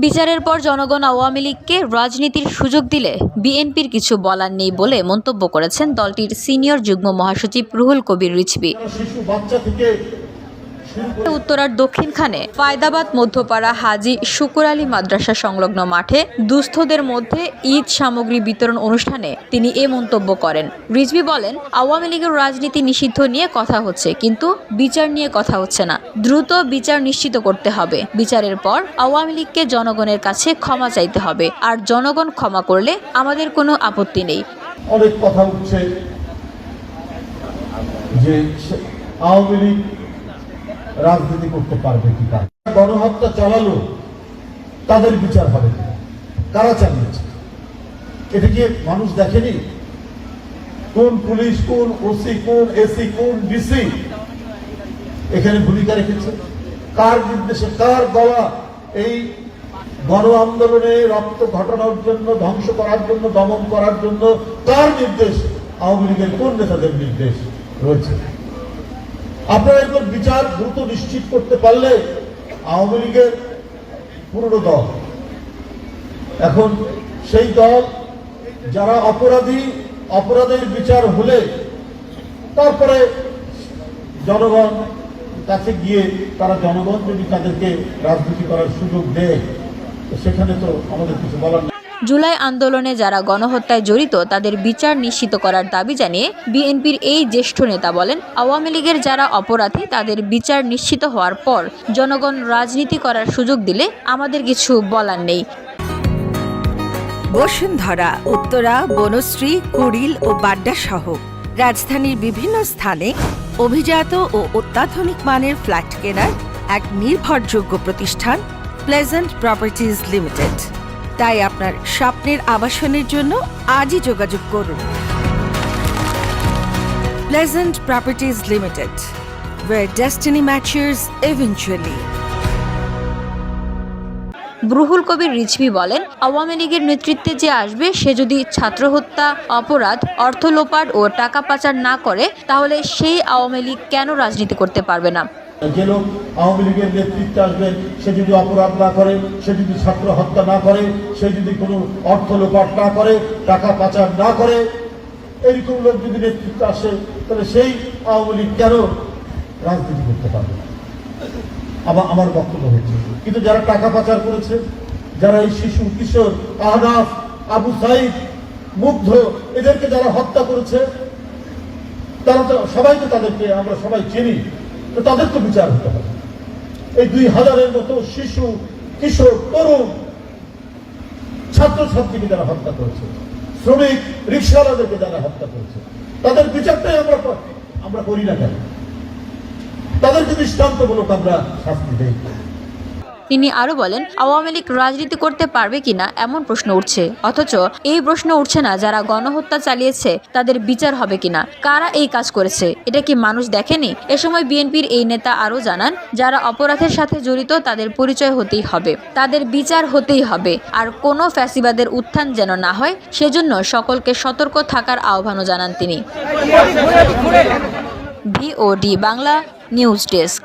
বিচারের পর জনগণ আওয়ামী লীগকে রাজনীতির সুযোগ দিলে বিএনপির কিছু বলার নেই বলে মন্তব্য করেছেন দলটির সিনিয়র যুগ্ম মহাসচিব রুহুল কবির রিজভী। উত্তরার দক্ষিণখানে ফায়দাবাদ মধ্যপাড়া হাজী শুকুর আলী মাদ্রাসা সংলগ্ন মাঠে দুস্থদের মধ্যে ঈদ সামগ্রী বিতরণ অনুষ্ঠানে তিনি এ মন্তব্য করেন। রিজভী বলেন, আওয়ামী লীগের রাজনীতি নিষিদ্ধ নিয়ে কথা হচ্ছে, কিন্তু বিচার নিয়ে কথা হচ্ছে না। দ্রুত বিচার নিশ্চিত করতে হবে। বিচারের পর আওয়ামী লীগকে জনগণের কাছে ক্ষমা চাইতে হবে, আর জনগণ ক্ষমা করলে আমাদের কোনো আপত্তি নেই। অনেক কথা উঠছে যে আওয়ামী লীগ রাজনীতি করতে পারবে কি পারবে, গণহত্যা চালালো তাদের বিচার হবে কি, কারা চালিয়েছে এটা কি মানুষ দেখেনি? কোন পুলিশ, কোন ওসি, কোন এসি, কোন ডিসি এখানে ভূমিকা রেখেছে? কার নির্দেশে, কার বলা এই গণ আন্দোলনে রক্ত ঘটানোর জন্য, ধ্বংস করার জন্য, দমন করার জন্য কার নির্দেশ? আওয়ামী লীগের কোন নেতাদের নির্দেশ রয়েছে? আপনারা এগুলোর বিচার দ্রুত নিশ্চিত করতে পারলে আওয়ামী লীগের পুরনো দল, এখন সেই দল যারা অপরাধী, অপরাধের বিচার হলে তারপরে জনগণ কাছে গিয়ে তারা, জনগণ যদি তাদেরকে রাজনীতি করার সুযোগ দেয়, সেখানে তো আমাদের কিছু বলার নেই। জুলাই আন্দোলনে যারা গণহত্যায় জড়িত তাদের বিচার নিশ্চিত করার দাবি জানিয়ে বিএনপির এই জ্যেষ্ঠ নেতা বলেন, আওয়ামী লীগের যারা অপরাধী তাদের বিচার নিশ্চিত হওয়ার পর জনগণ রাজনীতি করার সুযোগ দিলে আমাদের কিছু বলার নেই। বসুন্ধরা, উত্তরা, বনশ্রী, কুড়িল ও বাড্ডা সহ রাজধানীর বিভিন্ন স্থানে অভিজাত ও অত্যাধুনিক মানের ফ্ল্যাট কেনার এক নির্ভরযোগ্য প্রতিষ্ঠান প্লেজেন্ট প্রপার্টিজ লিমিটেড। তাই আপনার স্বপ্নের আবাসনের জন্য আজই যোগাযোগ করুন। Pleasant properties limited, where destiny matches eventually. Ruhul Kabir Rizvi বলেন, আওয়ামী লীগের নেতৃত্বে যে আসবে সে যদি ছাত্র হত্যা, অপরাধ, অর্থ লোপাট ও টাকা পাচার না করে তাহলে সেই আওয়ামী লীগ কেন রাজনীতি করতে পারবে না? যে লোক আওয়ামী লীগের নেতৃত্বে আসবেন সে যদি অপরাধ না করে, সে যদি ছাত্র হত্যা না করে, সে যদি কোনো অর্থ লোপাট না করে, টাকা পাচার না করে, এইরকম লোক যদি নেতৃত্বে আসে তাহলে সেই আওয়ামী লীগ কেন রাজনীতি করতে পারবে না? আমার বক্তব্য হচ্ছে, কিন্তু যারা টাকা পাচার করেছে, যারা এই শিশু, কিশোর, আহনাফ, আবু সাইদ, মুগ্ধ, এদেরকে যারা হত্যা করেছে, তারা তো সবাই, তো তাদেরকে আমরা সবাই চিনি, তো তাদের তো বিচার হতে হবে। এই 2000-এর মতো শিশু, কিশোর, তরুণ, ছাত্রছাত্রীকে যারা হত্যা করেছে, শ্রমিক, রিক্সাওয়ালাদেরকে যারা হত্যা করেছে, তাদের বিচারটাই আমরা করি না কেন? তাদেরকে দৃষ্টান্তমূলক আমরা শাস্তি দেই। তিনি আরো বলেন, আওয়ামী লীগ রাজনীতি করতে পারবে কিনা এমন প্রশ্ন উঠছে, অথচ এই প্রশ্ন উঠছে না যারা গণহত্যা চালিয়েছে তাদের বিচার হবে কিনা, কারা এই কাজ করেছে, এটা কি মানুষ দেখেনি? এ সময় বিএনপির এই নেতা আরো জানান, যারা অপরাধের সাথে জড়িত তাদের পরিচয় হতেই হবে, তাদের বিচার হতেই হবে, আর কোনো ফ্যাসিবাদের উত্থান যেন না হয় সেজন্য সকলকে সতর্ক থাকার আহ্বানও জানান তিনি। VOD Bangla news desk.